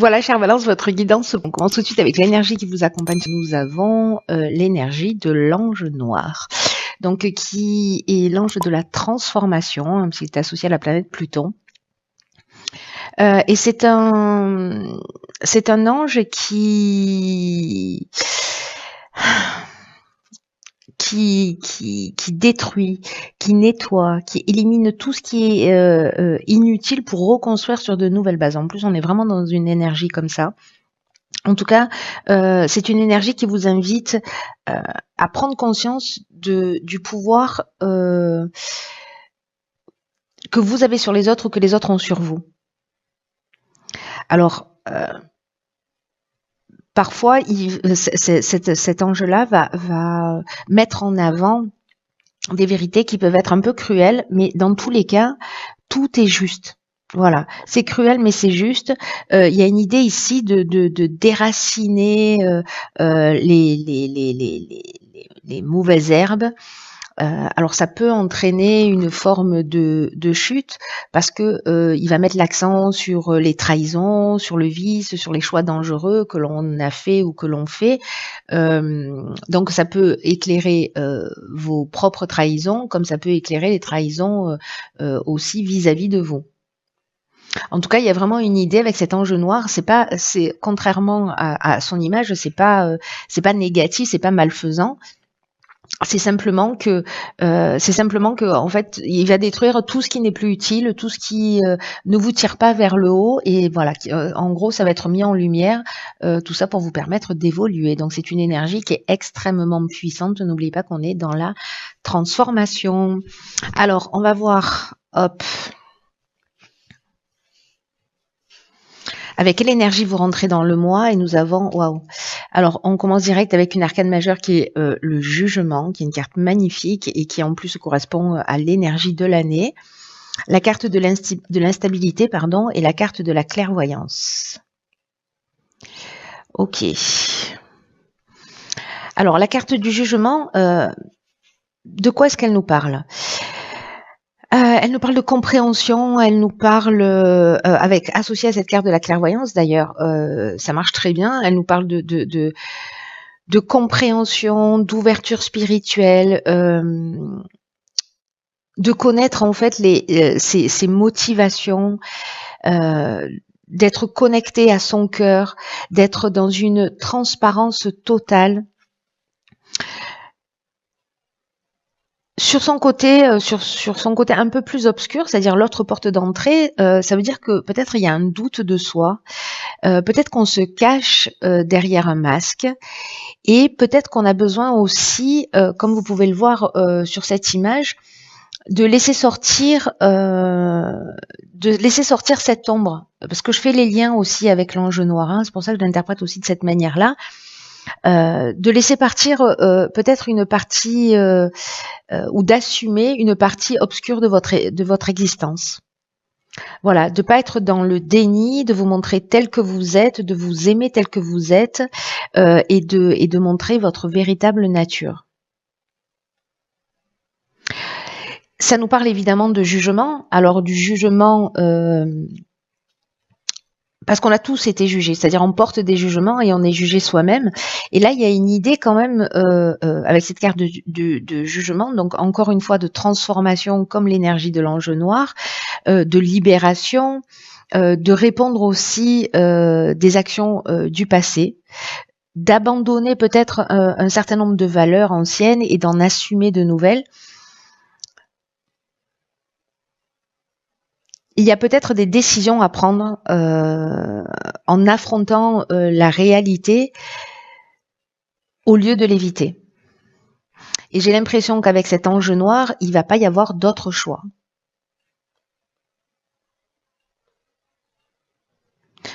Voilà, chère Valence, votre guidance. On commence tout de suite avec l'énergie qui vous accompagne. Nous avons l'énergie de l'ange noir, donc qui est l'ange de la transformation, hein, puisqu'il est associé à la planète Pluton. Et c'est un ange qui détruit, qui nettoie, qui élimine tout ce qui est inutile pour reconstruire sur de nouvelles bases. En plus, on est vraiment dans une énergie comme ça. En tout cas, c'est une énergie qui vous invite à prendre conscience du pouvoir que vous avez sur les autres ou que les autres ont sur vous. Alors, parfois, cet ange-là va mettre en avant des vérités qui peuvent être un peu cruelles, mais dans tous les cas, tout est juste. Voilà, c'est cruel, mais c'est juste. Il y a une idée ici de déraciner les mauvaises herbes. Alors ça peut entraîner une forme de chute parce que il va mettre l'accent sur les trahisons, sur le vice, sur les choix dangereux que l'on a fait ou que l'on fait. Donc ça peut éclairer vos propres trahisons, comme ça peut éclairer les trahisons aussi vis-à-vis de vous. En tout cas, il y a vraiment une idée avec cet ange noir. C'est contrairement à son image, c'est pas négatif, c'est pas malfaisant. C'est simplement que en fait, il va détruire tout ce qui n'est plus utile, tout ce qui ne vous tire pas vers le haut, et voilà. En gros, ça va être mis en lumière, tout ça pour vous permettre d'évoluer. Donc, c'est une énergie qui est extrêmement puissante. N'oubliez pas qu'on est dans la transformation. Alors, on va voir, hop. Avec quelle énergie vous rentrez dans le mois, et nous avons, waouh. Alors, on commence direct avec une arcane majeure qui est le jugement, qui est une carte magnifique et qui en plus correspond à l'énergie de l'année. La carte de l'instabilité, pardon, et la carte de la clairvoyance. Ok. Alors, la carte du jugement, de quoi est-ce qu'elle nous parle ? Elle nous parle de compréhension, elle nous parle, associée à cette carte de la clairvoyance d'ailleurs, ça marche très bien, elle nous parle de compréhension, d'ouverture spirituelle, de connaître en fait ses motivations, d'être connecté à son cœur, d'être dans une transparence totale. Sur son côté, sur son côté un peu plus obscur, c'est-à-dire l'autre porte d'entrée, ça veut dire que peut-être il y a un doute de soi, peut-être qu'on se cache derrière un masque, et peut-être qu'on a besoin aussi, comme vous pouvez le voir sur cette image, de laisser sortir cette ombre, parce que je fais les liens aussi avec l'ange noir, hein, c'est pour ça que je l'interprète aussi de cette manière-là. De laisser partir peut-être une partie ou d'assumer une partie obscure de votre existence. Voilà, de pas être dans le déni, de vous montrer tel que vous êtes, de vous aimer tel que vous êtes, et de montrer votre véritable nature. Ça nous parle évidemment de jugement. Alors du jugement, parce qu'on a tous été jugés, c'est-à-dire on porte des jugements et on est jugé soi-même. Et là, il y a une idée quand même avec cette carte de jugement, donc encore une fois de transformation comme l'énergie de l'ange noir, de libération, de répondre aussi des actions du passé, d'abandonner peut-être un certain nombre de valeurs anciennes et d'en assumer de nouvelles. Il y a peut-être des décisions à prendre en affrontant la réalité au lieu de l'éviter. Et j'ai l'impression qu'avec cet ange noir, il ne va pas y avoir d'autre choix.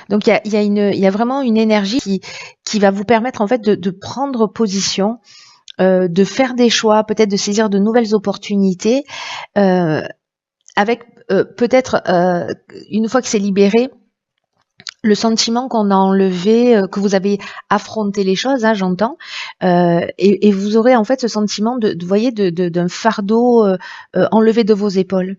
Donc il y a vraiment une énergie qui va vous permettre en fait de prendre position, de faire des choix, peut-être de saisir de nouvelles opportunités, avec peut-être une fois que c'est libéré, le sentiment qu'on a enlevé, que vous avez affronté les choses, hein, j'entends, et vous aurez en fait ce sentiment d'un fardeau enlevé de vos épaules.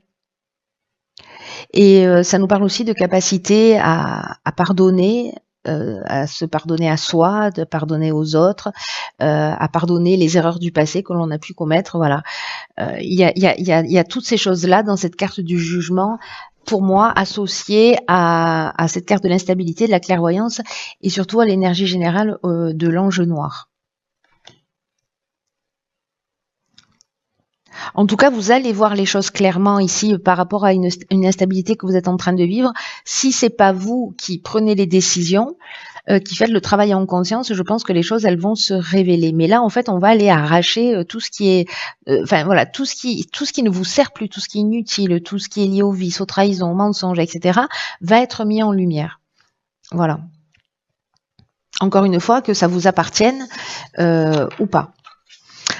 Et ça nous parle aussi de capacité à pardonner, à se pardonner à soi, de pardonner aux autres, à pardonner les erreurs du passé que l'on a pu commettre. Voilà. Il y a toutes ces choses-là dans cette carte du jugement, pour moi, associées à cette carte de l'instabilité, de la clairvoyance, et surtout à l'énergie générale de l'ange noir. En tout cas, vous allez voir les choses clairement ici par rapport à une instabilité que vous êtes en train de vivre. Si c'est pas vous qui prenez les décisions, qui faites le travail en conscience, je pense que les choses elles vont se révéler. Mais là, en fait, on va aller arracher tout ce qui est, enfin voilà, tout ce qui ne vous sert plus, tout ce qui est inutile, tout ce qui est lié au vice, aux trahisons, aux mensonges, etc., va être mis en lumière. Voilà. Encore une fois, que ça vous appartienne ou pas.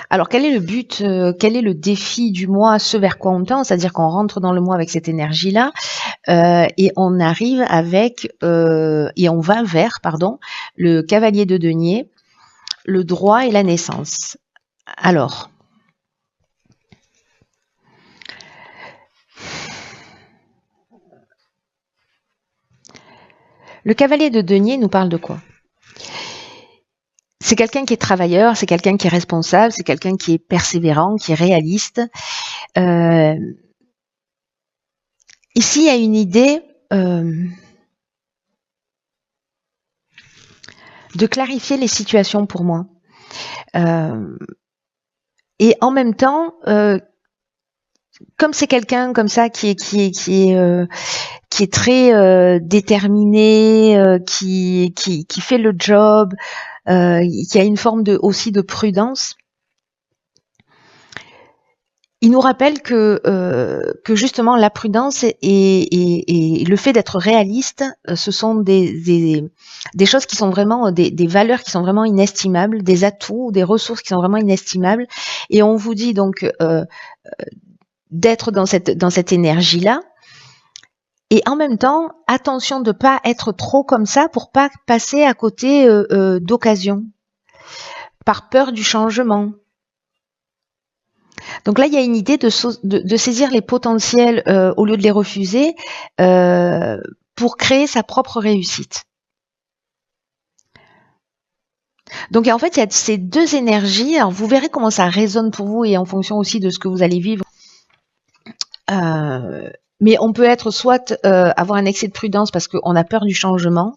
Alors, quel est le but, quel est le défi du mois, ce vers quoi on tend? C'est-à-dire qu'on rentre dans le mois avec cette énergie-là et on arrive avec, et on va vers, pardon, le cavalier de denier, le droit et la naissance. Alors, le cavalier de denier nous parle de quoi? C'est quelqu'un qui est travailleur, c'est quelqu'un qui est responsable, c'est quelqu'un qui est persévérant, qui est réaliste. Ici, il y a une idée de clarifier les situations pour moi. Et en même temps, comme c'est quelqu'un comme ça qui est très déterminé, qui fait le job, qui a une forme aussi de prudence. Il nous rappelle que justement la prudence et le fait d'être réaliste, ce sont des choses qui sont vraiment des valeurs qui sont vraiment inestimables, des atouts, des ressources qui sont vraiment inestimables. Et on vous dit donc d'être dans cette énergie-là. Et en même temps, attention de pas être trop comme ça pour pas passer à côté d'occasions, par peur du changement. Donc là, il y a une idée de saisir les potentiels au lieu de les refuser pour créer sa propre réussite. Donc en fait, il y a ces deux énergies. Alors vous verrez comment ça résonne pour vous et en fonction aussi de ce que vous allez vivre. Mais on peut être soit avoir un excès de prudence parce qu'on a peur du changement.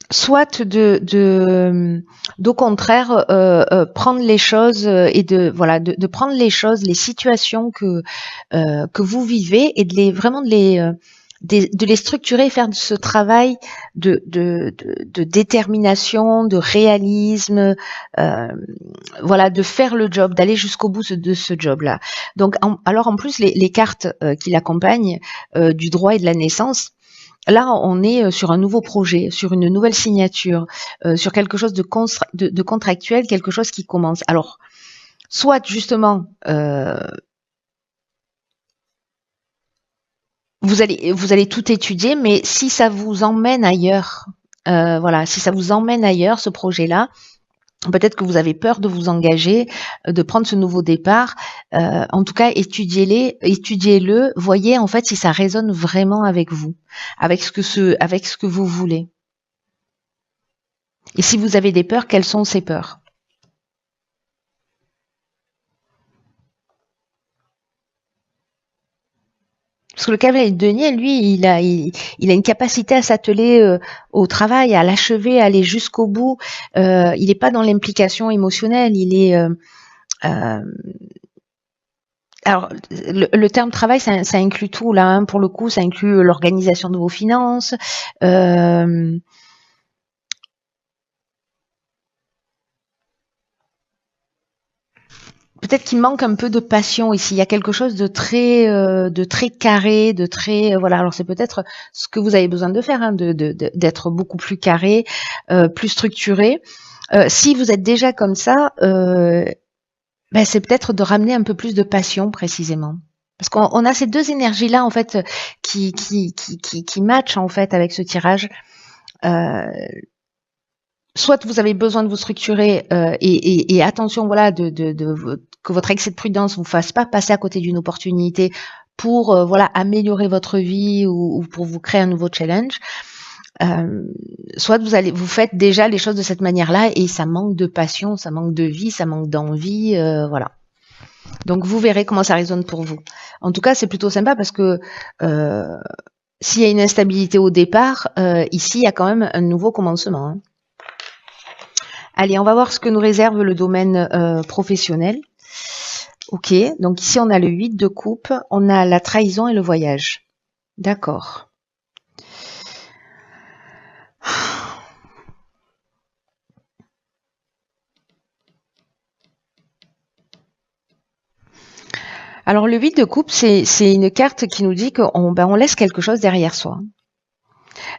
Soit d'au contraire prendre les choses et de prendre les choses, les situations que vous vivez et de les structurer, faire ce travail de détermination, de réalisme, de faire le job, d'aller jusqu'au bout de ce job-là. Donc, alors en plus les cartes qui l'accompagnent du droit et de la naissance. Là, on est sur un nouveau projet, sur une nouvelle signature, sur quelque chose de contractuel, quelque chose qui commence. Alors, soit justement, vous allez tout étudier, mais si ça vous emmène ailleurs, si ça vous emmène ailleurs, ce projet-là, peut-être que vous avez peur de vous engager, de prendre ce nouveau départ. En tout cas, étudiez-le, voyez en fait si ça résonne vraiment avec vous, avec ce que vous voulez. Et si vous avez des peurs, quelles sont ces peurs? Parce que le cavalier de denier, lui, il a une capacité à s'atteler au travail, à l'achever, à aller jusqu'au bout. Il n'est pas dans l'implication émotionnelle. Il est alors, le terme travail, ça inclut tout là. Hein, pour le coup, ça inclut l'organisation de vos finances. Peut-être qu'il manque un peu de passion ici. Il y a quelque chose de très carré, de très voilà. Alors c'est peut-être ce que vous avez besoin de faire, hein, d'être beaucoup plus carré, plus structuré. Si vous êtes déjà comme ça, c'est peut-être de ramener un peu plus de passion précisément. Parce qu'on a ces deux énergies-là, en fait, qui matchent, en fait, avec ce tirage. Soit vous avez besoin de vous structurer et attention, voilà, que votre excès de prudence vous fasse pas passer à côté d'une opportunité pour voilà améliorer votre vie ou pour vous créer un nouveau challenge. Soit vous faites déjà les choses de cette manière-là et ça manque de passion, ça manque de vie, ça manque d'envie, voilà. Donc vous verrez comment ça résonne pour vous. En tout cas, c'est plutôt sympa parce que s'il y a une instabilité au départ, ici il y a quand même un nouveau commencement. Hein. Allez, on va voir ce que nous réserve le domaine professionnel. Ok, donc ici on a le 8 de coupe, on a la trahison et le voyage. D'accord. Alors le 8 de coupe, c'est une carte qui nous dit qu'on laisse quelque chose derrière soi.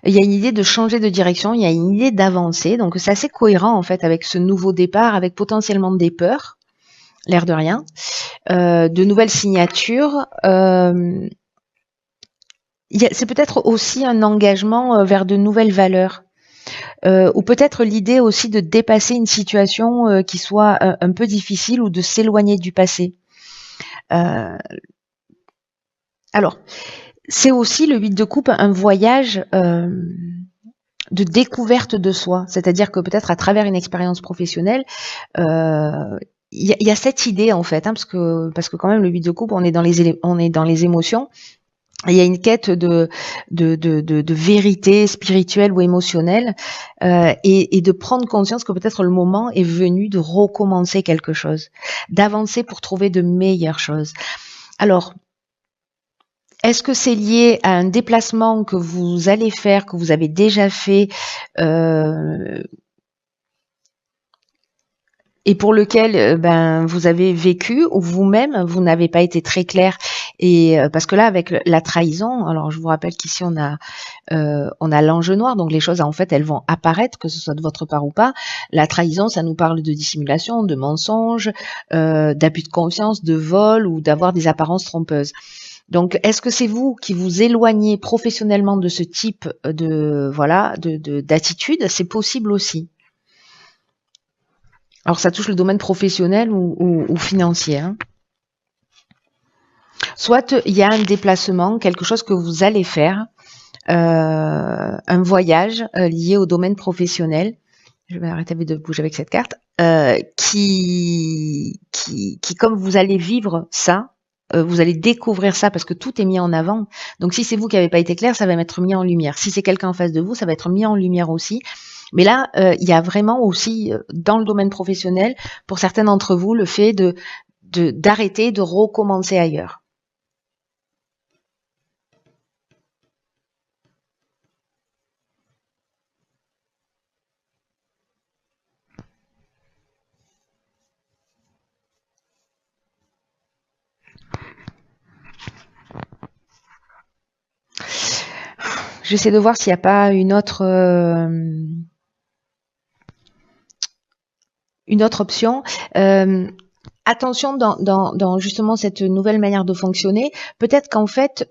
Il y a une idée de changer de direction, il y a une idée d'avancer, donc c'est assez cohérent en fait avec ce nouveau départ, avec potentiellement des peurs, l'air de rien, de nouvelles signatures. C'est peut-être aussi un engagement vers de nouvelles valeurs. Ou peut-être l'idée aussi de dépasser une situation qui soit un peu difficile ou de s'éloigner du passé. Alors, c'est aussi le 8 de coupe un voyage de découverte de soi. C'est-à-dire que peut-être à travers une expérience professionnelle, il y a cette idée en fait, hein, parce que quand même le 8 de coupe, on est dans les émotions. Il y a une quête de vérité spirituelle ou émotionnelle et de prendre conscience que peut-être le moment est venu de recommencer quelque chose, d'avancer pour trouver de meilleures choses. Alors, est-ce que c'est lié à un déplacement que vous allez faire, que vous avez déjà fait et pour lequel vous avez vécu ou vous-même vous n'avez pas été très clair et parce que là avec la trahison, alors je vous rappelle qu'ici on a l'ange noir, donc les choses en fait elles vont apparaître que ce soit de votre part ou pas. La trahison, ça nous parle de dissimulation, de mensonge, d'abus de confiance, de vol ou d'avoir des apparences trompeuses. Donc, est-ce que c'est vous qui vous éloignez professionnellement de ce type d'attitude? C'est possible aussi. Alors, ça touche le domaine professionnel ou financier. Hein. Soit il y a un déplacement, quelque chose que vous allez faire, un voyage lié au domaine professionnel. Je vais arrêter de bouger avec cette carte. Qui, comme vous allez vivre ça, vous allez découvrir ça parce que tout est mis en avant. Donc si c'est vous qui n'avez pas été clair, ça va être mis en lumière. Si c'est quelqu'un en face de vous, ça va être mis en lumière aussi. Mais là, il y a vraiment aussi dans le domaine professionnel, pour certains d'entre vous, le fait d'arrêter, de recommencer ailleurs. J'essaie de voir s'il n'y a pas une autre option. Attention dans justement cette nouvelle manière de fonctionner, peut-être qu'en fait,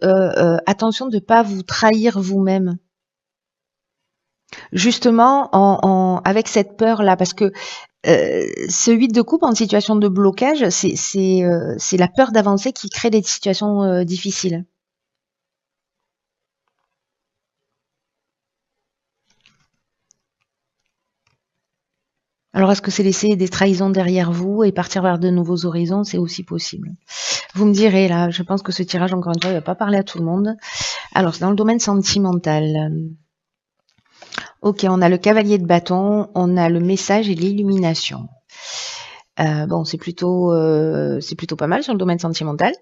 attention de ne pas vous trahir vous-même. Justement, avec cette peur-là, parce que ce 8 de coupe en situation de blocage, c'est la peur d'avancer qui crée des situations difficiles. Alors, est-ce que c'est laisser des trahisons derrière vous et partir vers de nouveaux horizons? C'est aussi possible. Vous me direz, là, je pense que ce tirage, encore une fois, il ne va pas parler à tout le monde. Alors, c'est dans le domaine sentimental. Ok, on a le cavalier de bâton, on a le message et l'illumination. Bon, c'est plutôt pas mal sur le domaine sentimental.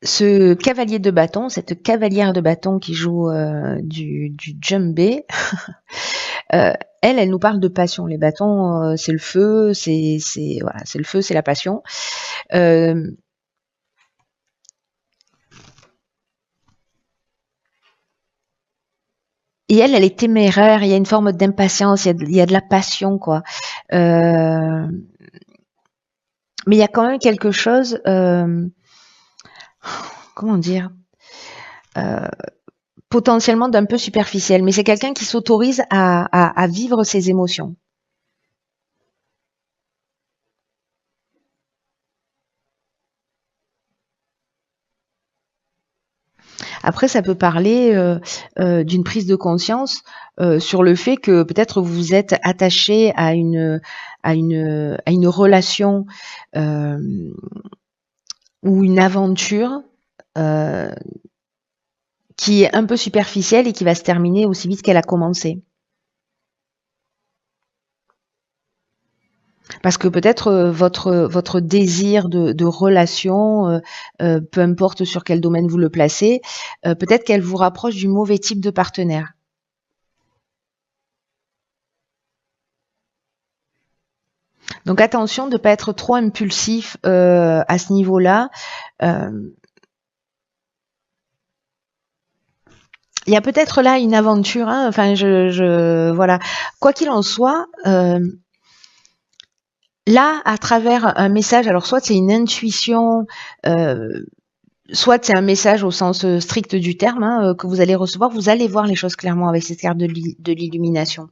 Ce cavalier de bâton, cette cavalière de bâton qui joue du djembé, elle nous parle de passion. Les bâtons, c'est le feu, c'est le feu, c'est la passion. Et elle est téméraire, il y a une forme d'impatience, il y a de la passion, quoi. Mais il y a quand même quelque chose, comment dire, euh, potentiellement d'un peu superficiel. Mais c'est quelqu'un qui s'autorise à vivre ses émotions. Après, ça peut parler d'une prise de conscience sur le fait que peut-être vous êtes attaché à une relation euh, ou une aventure euh, qui est un peu superficielle et qui va se terminer aussi vite qu'elle a commencé. Parce que peut-être votre désir de relation, peu importe sur quel domaine vous le placez, peut-être qu'elle vous rapproche du mauvais type de partenaire. Donc attention de ne pas être trop impulsif à ce niveau-là. Euh, Il y a peut-être là une aventure. Hein, enfin, voilà. Quoi qu'il en soit, là, à travers un message, alors soit c'est une intuition, euh, soit c'est un message au sens strict du terme que vous allez recevoir. Vous allez voir les choses clairement avec cette carte de l'illumination.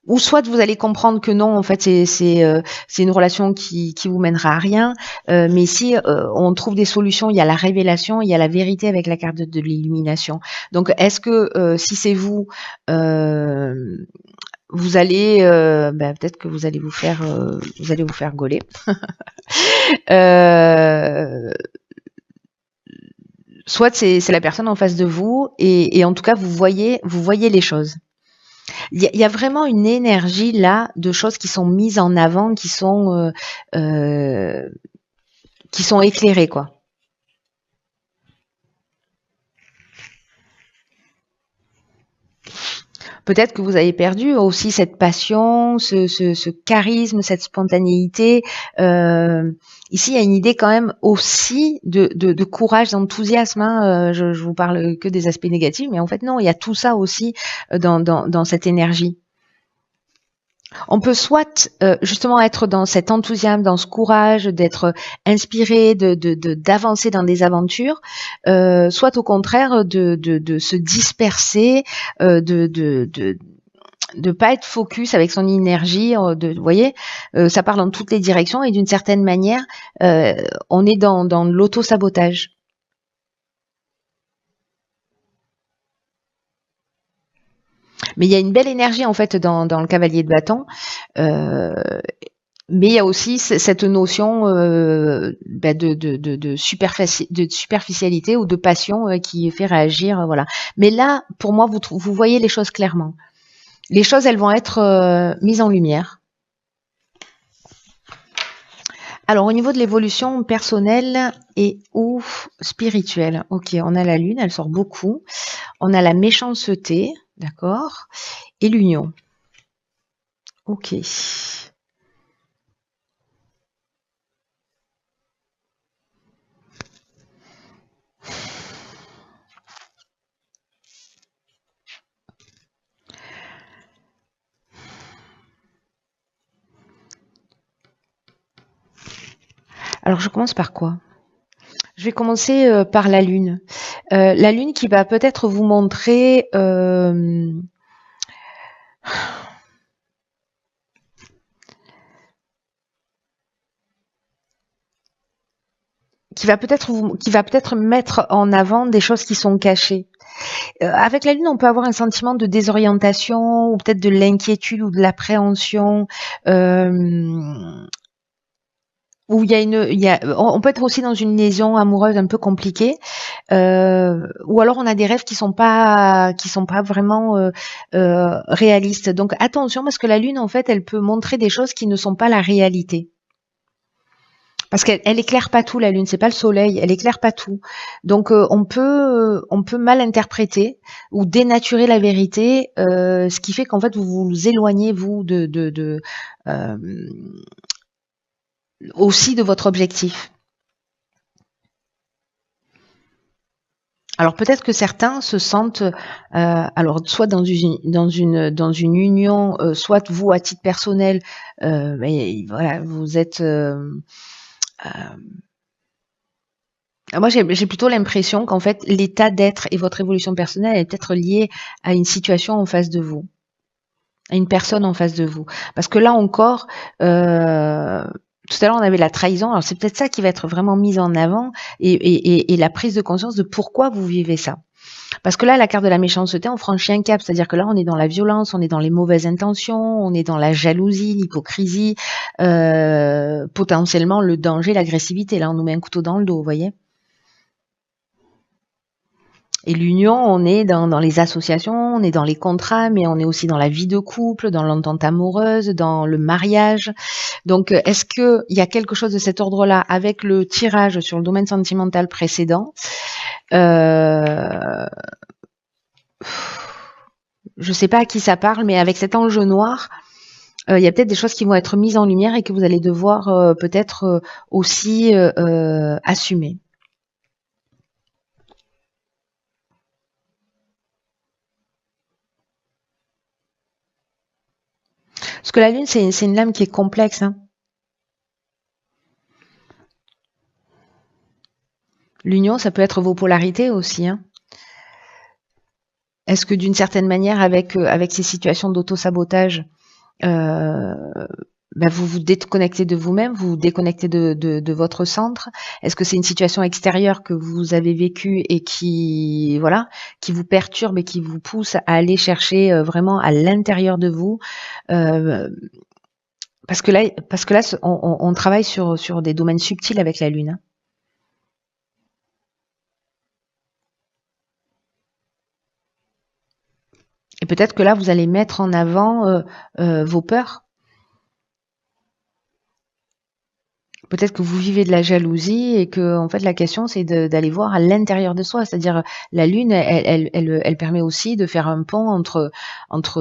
Ou soit vous allez comprendre que non, en fait, c'est une relation qui vous mènera à rien. Mais ici, on trouve des solutions. Il y a la révélation, il y a la vérité avec la carte de l'illumination. Donc, est-ce que si c'est vous, euh, vous allez, peut-être que vous allez vous faire gauler. Euh, Soit c'est la personne en face de vous et en tout cas vous voyez les choses. Il y a vraiment une énergie là de choses qui sont mises en avant, euh, qui sont éclairées quoi. Peut-être que vous avez perdu aussi cette passion, ce charisme, cette spontanéité. Euh, Ici, il y a une idée quand même aussi de courage, d'enthousiasme. Hein. Je vous parle que des aspects négatifs, mais en fait non, il y a tout ça aussi dans cette énergie. On peut soit justement être dans cet enthousiasme, dans ce courage, d'être inspiré, d'avancer dans des aventures, soit au contraire de se disperser, de pas être focus avec son énergie. Vous voyez, ça part dans toutes les directions et d'une certaine manière, euh, on est dans l'auto-sabotage. Mais il y a une belle énergie en fait dans le cavalier de bâton. Euh, Mais il y a aussi cette notion de superficialité ou de passion qui fait réagir, voilà. Mais là, pour moi, vous voyez les choses clairement. Les choses, elles vont être mises en lumière. Alors, au niveau de l'évolution personnelle et ou spirituelle, ok, on a la lune, elle sort beaucoup. On a la méchanceté, d'accord, et l'union. Ok. Alors, je commence par quoi? Je vais commencer par la lune. La lune qui va peut-être vous montrer qui va peut-être mettre en avant des choses qui sont cachées. Avec la lune, on peut avoir un sentiment de désorientation ou peut-être de l'inquiétude ou de l'appréhension. Euh, Où on peut être aussi dans une liaison amoureuse un peu compliquée, ou alors on a des rêves qui sont pas vraiment réalistes. Donc attention parce que la lune en fait, elle peut montrer des choses qui ne sont pas la réalité. Parce qu'elle éclaire pas tout la lune, c'est pas le soleil, elle éclaire pas tout. Donc on peut mal interpréter ou dénaturer la vérité, ce qui fait qu'en fait vous vous éloignez vous euh, aussi de votre objectif. Alors peut-être que certains se sentent, alors soit dans une union, soit vous à titre personnel, mais voilà, vous êtes, moi j'ai plutôt l'impression qu'en fait l'état d'être et votre évolution personnelle est peut-être liée à une situation en face de vous, à une personne en face de vous. Parce que là encore, tout à l'heure on avait la trahison, alors c'est peut-être ça qui va être vraiment mis en avant et la prise de conscience de pourquoi vous vivez ça. Parce que là, la carte de la méchanceté, on franchit un cap. C'est-à-dire que là, on est dans la violence, on est dans les mauvaises intentions, on est dans la jalousie, l'hypocrisie, potentiellement le danger, l'agressivité. Là, on nous met un couteau dans le dos, vous voyez. Et l'union, on est dans les associations, on est dans les contrats, mais on est aussi dans la vie de couple, dans l'entente amoureuse, dans le mariage. Donc, est-ce qu'il y a quelque chose de cet ordre-là avec le tirage sur le domaine sentimental précédent je sais pas à qui ça parle, mais avec cet enjeu noir, il y a peut-être des choses qui vont être mises en lumière et que vous allez devoir peut-être aussi assumer. Parce que la lune, c'est une lame qui est complexe. Hein. L'union, ça peut être vos polarités aussi. Hein. Est-ce que d'une certaine manière, avec ces situations d'auto-sabotage, euh, vous vous déconnectez de vous-même, vous vous déconnectez de votre centre. Est-ce que c'est une situation extérieure que vous avez vécue et qui vous perturbe et qui vous pousse à aller chercher vraiment à l'intérieur de vous euh, parce que là, on travaille sur des domaines subtils avec la Lune. Hein. Et peut-être que là, vous allez mettre en avant vos peurs. Peut-être que vous vivez de la jalousie et que en fait la question c'est d'aller voir à l'intérieur de soi, c'est-à-dire la lune elle permet aussi de faire un pont entre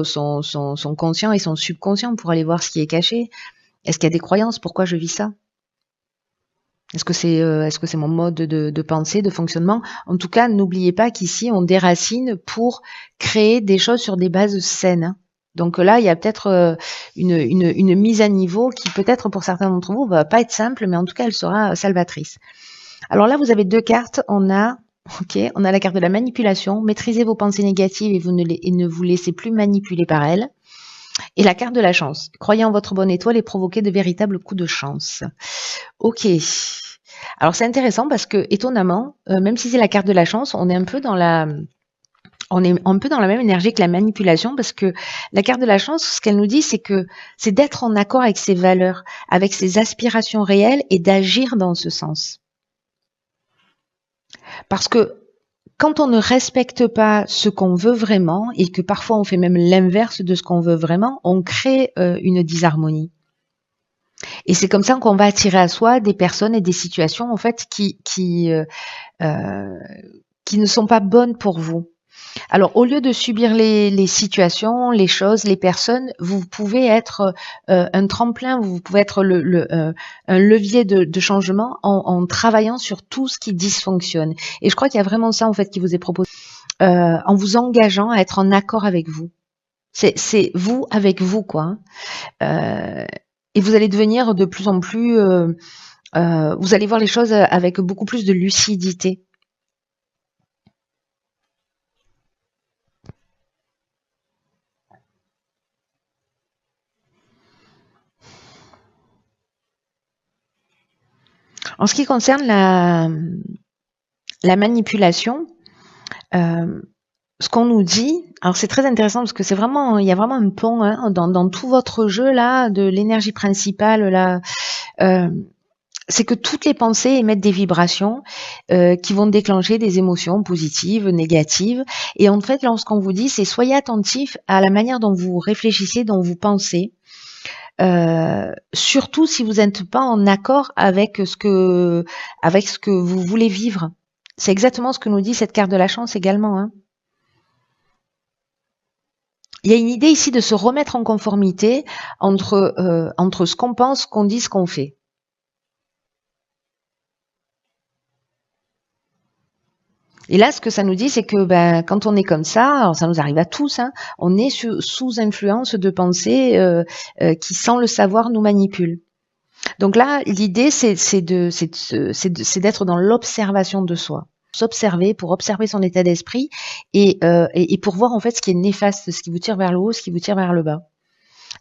son conscient et son subconscient pour aller voir ce qui est caché. Est-ce qu'il y a des croyances? Pourquoi je vis ça? Est-ce que c'est mon mode de pensée, de fonctionnement? En tout cas, n'oubliez pas qu'ici on déracine pour créer des choses sur des bases saines. Hein. Donc là, il y a peut-être une mise à niveau qui peut-être pour certains d'entre vous va pas être simple, mais en tout cas, elle sera salvatrice. Alors là, vous avez deux cartes. On a la carte de la manipulation. Maîtrisez vos pensées négatives et ne vous laissez plus manipuler par elles. Et la carte de la chance. Croyez en votre bonne étoile et provoquez de véritables coups de chance. Ok. Alors c'est intéressant parce que étonnamment, même si c'est la carte de la chance, on est un peu dans la même énergie que la manipulation parce que la carte de la chance, ce qu'elle nous dit, c'est que c'est d'être en accord avec ses valeurs, avec ses aspirations réelles et d'agir dans ce sens. Parce que quand on ne respecte pas ce qu'on veut vraiment et que parfois on fait même l'inverse de ce qu'on veut vraiment, on crée une disharmonie. Et c'est comme ça qu'on va attirer à soi des personnes et des situations en fait qui ne sont pas bonnes pour vous. Alors, au lieu de subir les situations, les choses, les personnes, vous pouvez être un tremplin, vous pouvez être un levier de changement en travaillant sur tout ce qui dysfonctionne. Et je crois qu'il y a vraiment ça en fait qui vous est proposé, en vous engageant à être en accord avec vous. C'est vous avec vous, quoi. Et vous allez devenir de plus en plus, vous allez voir les choses avec beaucoup plus de lucidité. En ce qui concerne la manipulation, ce qu'on nous dit, alors c'est très intéressant parce que il y a vraiment un pont hein, dans tout votre jeu là, de l'énergie principale là. C'est que toutes les pensées émettent des vibrations qui vont déclencher des émotions positives, négatives. Et en fait, lorsqu'on vous dit, c'est soyez attentif à la manière dont vous réfléchissez, dont vous pensez. Surtout si vous n'êtes pas en accord avec ce que vous voulez vivre. C'est exactement ce que nous dit cette carte de la chance également. Hein. Il y a une idée ici de se remettre en conformité entre ce qu'on pense, ce qu'on dit, ce qu'on fait. Et là, ce que ça nous dit, c'est que ben, quand on est comme ça, alors ça nous arrive à tous, hein, on est sous influence de pensées qui, sans le savoir, nous manipulent. Donc là, l'idée, c'est d'être dans l'observation de soi. S'observer pour observer son état d'esprit et pour voir en fait ce qui est néfaste, ce qui vous tire vers le haut, ce qui vous tire vers le bas.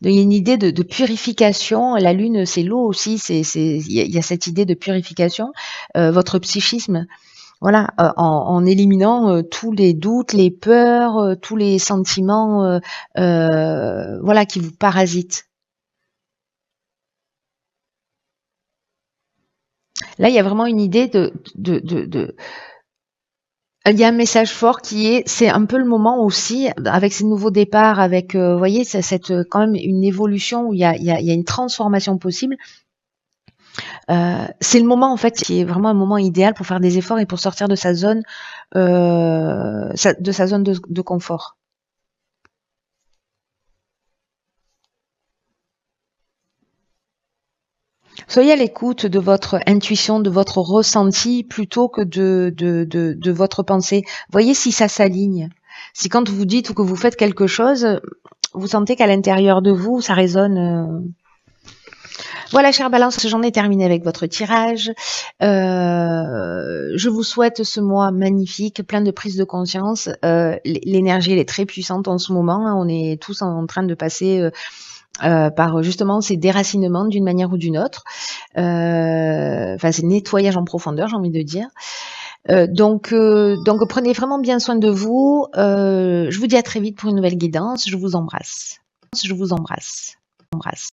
Donc, il y a une idée de purification. La lune, c'est l'eau aussi. Il y a cette idée de purification. Votre psychisme, voilà, en éliminant tous les doutes, les peurs, tous les sentiments, voilà, qui vous parasitent. Là, il y a vraiment une idée il y a un message fort qui est, c'est un peu le moment aussi, avec ces nouveaux départs, avec, vous voyez, quand même une évolution où il y a une transformation possible. C'est le moment en fait qui est vraiment un moment idéal pour faire des efforts et pour sortir de sa zone, de sa zone de confort. Soyez à l'écoute de votre intuition, de votre ressenti, plutôt que de votre pensée. Voyez si ça s'aligne. Si quand vous dites ou que vous faites quelque chose, vous sentez qu'à l'intérieur de vous, ça résonne. Voilà, chère Balance, j'en ai terminé avec votre tirage. Je vous souhaite ce mois magnifique, plein de prise de conscience. L'énergie, elle est très puissante en ce moment. On est tous en train de passer par justement ces déracinements d'une manière ou d'une autre. Enfin, c'est nettoyage en profondeur, j'ai envie de dire. Donc prenez vraiment bien soin de vous. Je vous dis à très vite pour une nouvelle guidance. Je vous embrasse. Je vous embrasse.